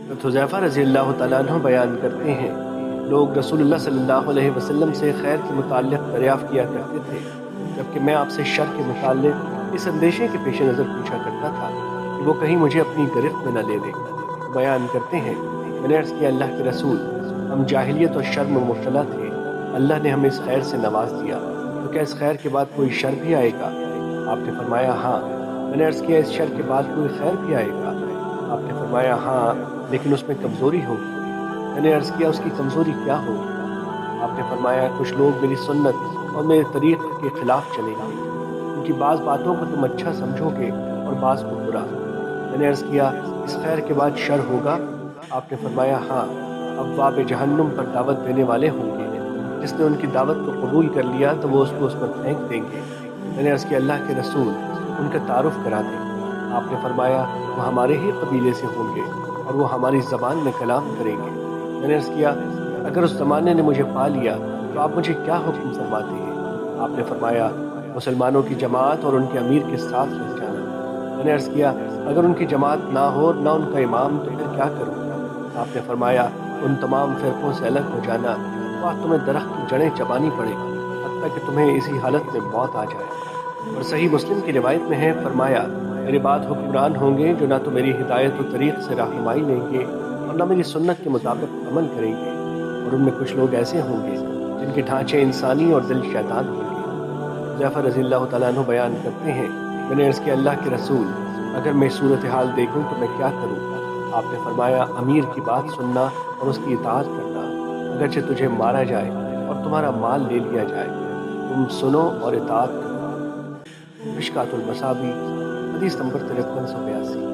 حذیفہ رضی اللہ تعالیٰ عنہ بیان کرتے ہیں، لوگ رسول اللہ صلی اللہ علیہ وسلم سے خیر کے متعلق دریافت کیا کرتے تھے، جبکہ میں آپ سے شر کے متعلق اس اندیشے کے پیش نظر پوچھا کرتا تھا کہ وہ کہیں مجھے اپنی گرفت میں نہ لے لے۔ بیان کرتے ہیں، میں نے عرض کیا اللہ کے رسول، ہم جاہلیت اور شر میں مبتلا تھے، اللہ نے ہمیں اس خیر سے نواز دیا، تو کیا اس خیر کے بعد کوئی شر بھی آئے گا؟ آپ نے فرمایا ہاں۔ میں نے عرض کیا اس شر کے بعد کوئی خیر بھی آئے گا؟ آپ نے فرمایا ہاں، لیکن اس میں کمزوری ہوگی۔ میں نے عرض کیا اس کی کمزوری کیا ہوگی؟ آپ نے فرمایا کچھ لوگ میری سنت اور میرے طریق کے خلاف چلیں گے، ان کی بعض باتوں کو تم اچھا سمجھو گے اور بعض کو برا۔ میں نے عرض کیا اس خیر کے بعد شر ہوگا؟ آپ نے فرمایا ہاں، ابواب جہنم پر دعوت دینے والے ہوں گے، جس نے ان کی دعوت کو قبول کر لیا تو وہ اس کو اس پر پھینک دیں گے۔ میں نے عرض کیا اللہ کے رسول، ان کا تعارف کرا دیں۔ آپ نے فرمایا وہ ہمارے ہی قبیلے سے ہوں گے اور وہ ہماری زبان میں کلام کریں گے۔ میں نے عرض کیا اگر اس زمانے نے مجھے پا لیا تو آپ مجھے کیا حکم فرماتے ہیں؟ آپ نے فرمایا مسلمانوں کی جماعت اور ان کے امیر کے ساتھ رہ جانا۔ میں نے عرض کیا اگر ان کی جماعت نہ ہو نہ ان کا امام تو پھر کیا کروں؟ آپ نے فرمایا ان تمام فرقوں سے الگ ہو جانا، اور تمہیں درخت کی جڑیں چبانی پڑے حتیٰ کہ تمہیں اسی حالت میں موت آ جائے۔ اور صحیح مسلم کی روایت میں ہے، فرمایا میرے بعد حکمران ہوں گے جو نہ تو میری ہدایت و طریق سے رہنمائی لیں گے اور نہ میری سنت کے مطابق عمل کریں گے، اور ان میں کچھ لوگ ایسے ہوں گے جن کے ڈھانچے انسانی اور دل شیطان ہوں گے۔ حذیفہ رضی اللہ تعالیٰ عنہ بیان کرتے ہیں، میں نے عرض کیا اللہ کے رسول، اگر میں صورتحال دیکھوں تو میں کیا کروں؟ آپ نے فرمایا امیر کی بات سننا اور اس کی اطاعت کرنا، اگرچہ تجھے مارا جائے اور تمہارا مال لے لیا جائے، تم سنو اور اطاعت کرو۔ مشکوٰۃ المصابیح، حدیث نمبر 5382۔